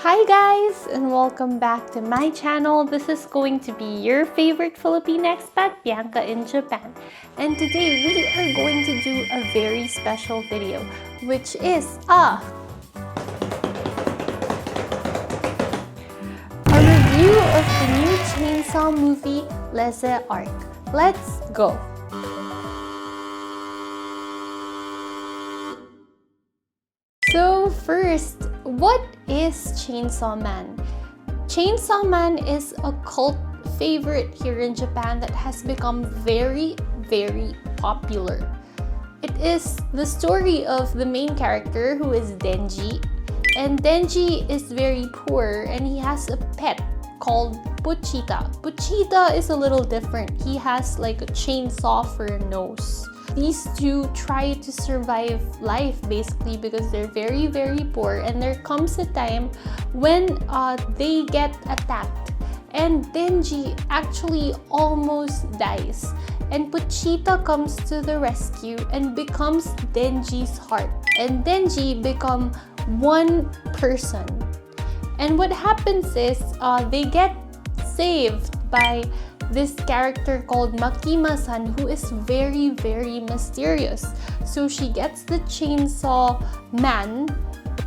Hi guys, and welcome back to my channel. This is going to be your favorite Philippine expat, Bianca in Japan. And today we are going to do a very special video, which is a review of the new chainsaw movie, Reze Arc. Let's go! So first, what is Chainsaw Man? Chainsaw Man is a cult favorite here in Japan that has become very, very popular. It is the story of the main character who is Denji. And Denji is very poor and he has a pet called Pochita. Pochita is a little different. He has like a chainsaw for a nose. These two try to survive life basically because they're very, very poor, and there comes a time when they get attacked and Denji actually almost dies, and Pochita comes to the rescue and becomes Denji's heart, and Denji become one person. And what happens is they get saved by this character called Makima-san, who is very, very mysterious. So she gets the Chainsaw Man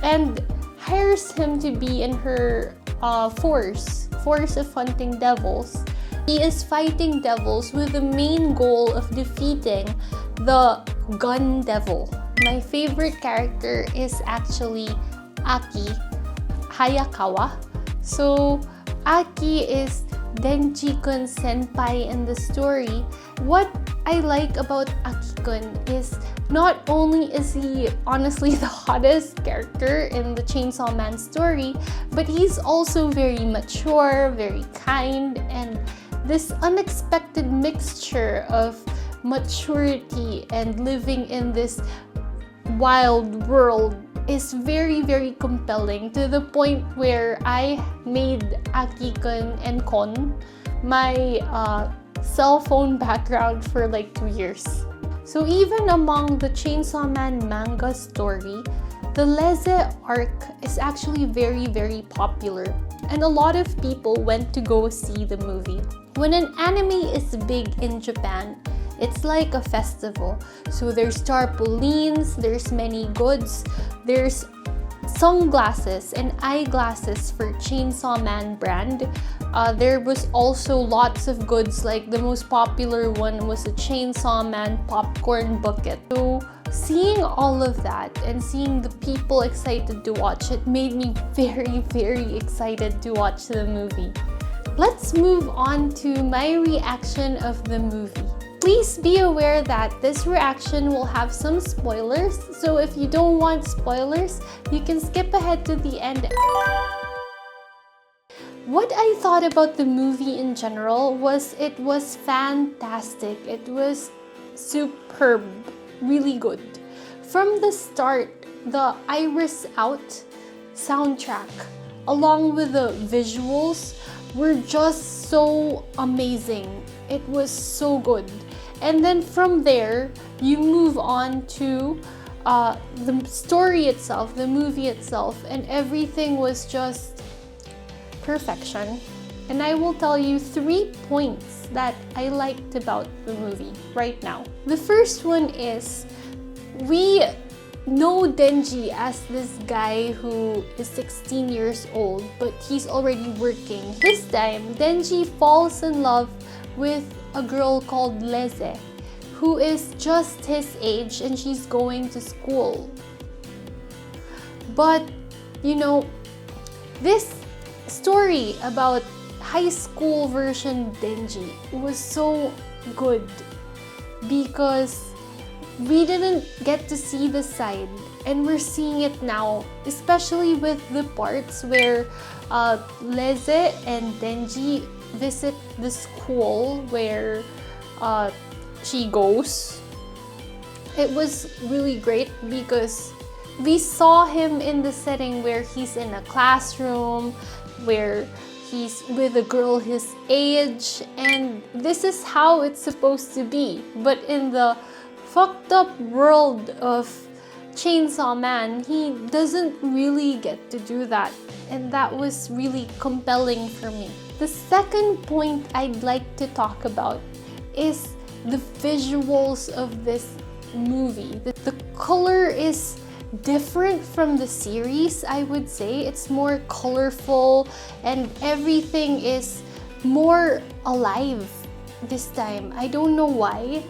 and hires him to be in her force of hunting devils. He is fighting devils with the main goal of defeating the gun devil. My favorite character is actually Aki Hayakawa. So Aki is Denji-kun's senpai in the story. What I like about Aki-kun is not only is he honestly the hottest character in the Chainsaw Man story, but he's also very mature, very kind, and this unexpected mixture of maturity and living in this wild world is very, very compelling, to the point where I made Aki-kun and Kon my cell phone background for like 2 years. So even among the Chainsaw Man manga story, the Reze arc is actually very, very popular, and a lot of people went to go see the movie. When an anime is big in Japan, it's like a festival. So there's tarpaulins, there's many goods, there's sunglasses and eyeglasses for Chainsaw Man brand. There was also lots of goods, like the most popular one was a Chainsaw Man popcorn bucket. So seeing all of that and seeing the people excited to watch it made me very, very excited to watch the movie. Let's move on to my reaction of the movie. Please be aware that this reaction will have some spoilers, so if you don't want spoilers, you can skip ahead to the end. What I thought about the movie in general was it was fantastic. It was superb, really good. From the start, the Iris Out soundtrack, along with the visuals, were just so amazing. It was so good. And then from there, you move on to the story itself, the movie itself, and everything was just perfection. And I will tell you 3 points that I liked about the movie right now. The first one is, we know Denji as this guy who is 16 years old, but he's already working. This time, Denji falls in love with a girl called Reze, who is just his age and she's going to school. But, you know, this story about high school version Denji was so good because we didn't get to see the side, and we're seeing it now, especially with the parts where Reze and Denji visit the school where she goes. It was really great because we saw him in the setting where he's in a classroom, where he's with a girl his age, and this is how it's supposed to be. But in the fucked up world of Chainsaw Man, he doesn't really get to do that. And that was really compelling for me. The second point I'd like to talk about is the visuals of this movie. The color is different from the series, I would say. It's more colorful and everything is more alive this time. I don't know why,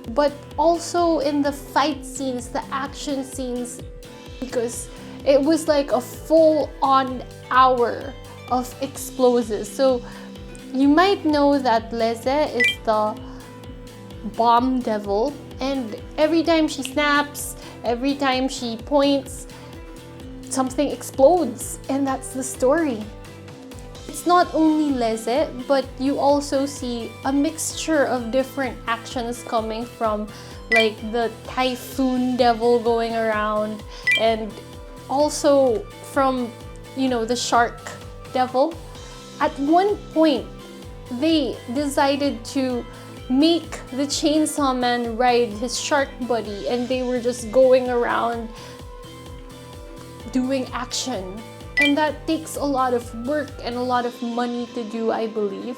but also in the fight scenes, the action scenes, because it was like a full-on hour of explosives. So you might know that Reze is the bomb devil, and every time she snaps, every time she points, something explodes, and that's the story. It's not only Reze, but you also see a mixture of different actions coming from like the typhoon devil going around, and also from, you know, the shark devil. At one point, they decided to make the Chainsaw Man ride his shark buddy, and they were just going around doing action. And that takes a lot of work and a lot of money to do, I believe.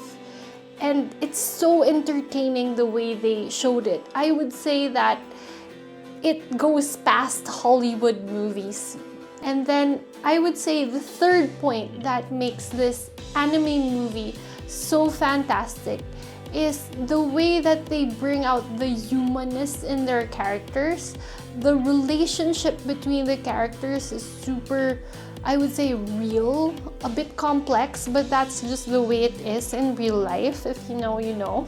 And it's so entertaining the way they showed it. I would say that it goes past Hollywood movies. And then I would say the third point that makes this anime movie so fantastic is the way that they bring out the humanness in their characters. The relationship between the characters is super, I would say, real, a bit complex, but that's just the way it is in real life. If you know, you know.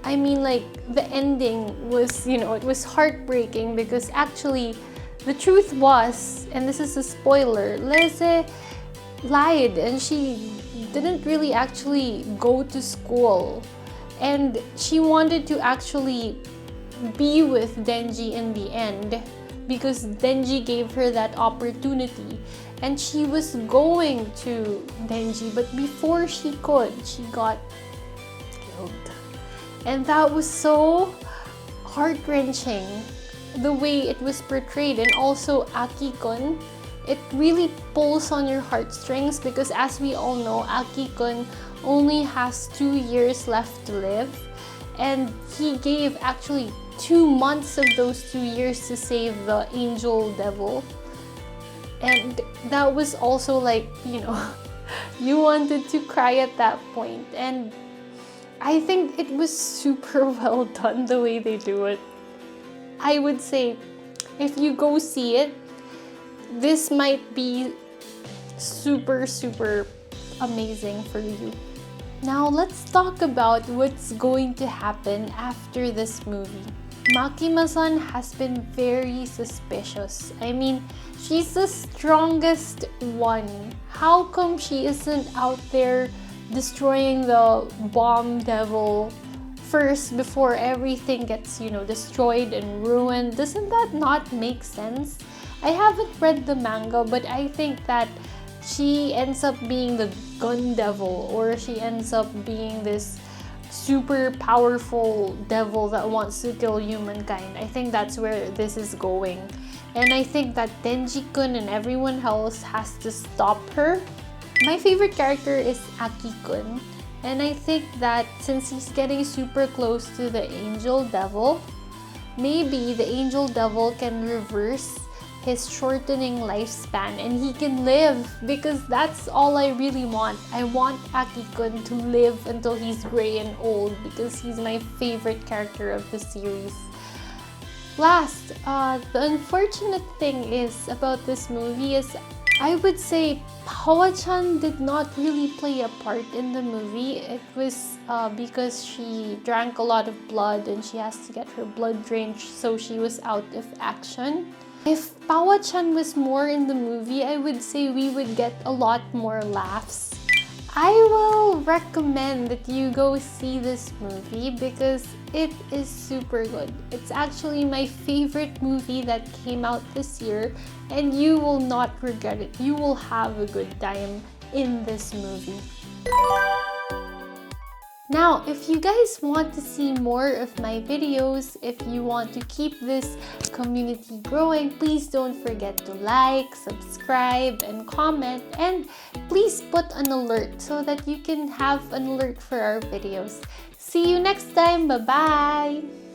I mean, like, the ending was, you know, it was heartbreaking because actually the truth was, and this is a spoiler, Reze lied and she didn't really actually go to school, and she wanted to actually be with Denji in the end because Denji gave her that opportunity, and she was going to Denji, but before she could, she got killed. And that was so heart-wrenching, the way it was portrayed. And also Aki-kun, it really pulls on your heartstrings because, as we all know, Aki-kun only has 2 years left to live, and he gave actually 2 months of those 2 years to save the angel devil. And that was also like, you know, you wanted to cry at that point. And I think it was super well done the way they do it. I would say if you go see it, this might be super amazing for you. Now let's talk about what's going to happen after this movie. Makima-san has been very suspicious. I mean, she's the strongest one. How come she isn't out there destroying the bomb devil first before everything gets, you know, destroyed and ruined? Doesn't that not make sense? I haven't read the manga, but I think that she ends up being the gun devil, or she ends up being this super powerful devil that wants to kill humankind. I think that's where this is going. And I think that Denji-kun and everyone else has to stop her. My favorite character is Aki-kun. And I think that since he's getting super close to the angel devil, maybe the angel devil can reverse his shortening lifespan and he can live, because that's all I really want. I want Aki-kun to live until he's gray and old because he's my favorite character of the series. Last, the unfortunate thing is about this movie is, I would say Hawa-chan did not really play a part in the movie. It was because she drank a lot of blood and she has to get her blood drained, so she was out of action. If Pawa-chan was more in the movie, I would say we would get a lot more laughs. I will recommend that you go see this movie because it is super good. It's actually my favorite movie that came out this year, and you will not regret it. You will have a good time in this movie. Now, if you guys want to see more of my videos, if you want to keep this community growing, please don't forget to like, subscribe, and comment. And please put an alert so that you can have an alert for our videos. See you next time. Bye-bye!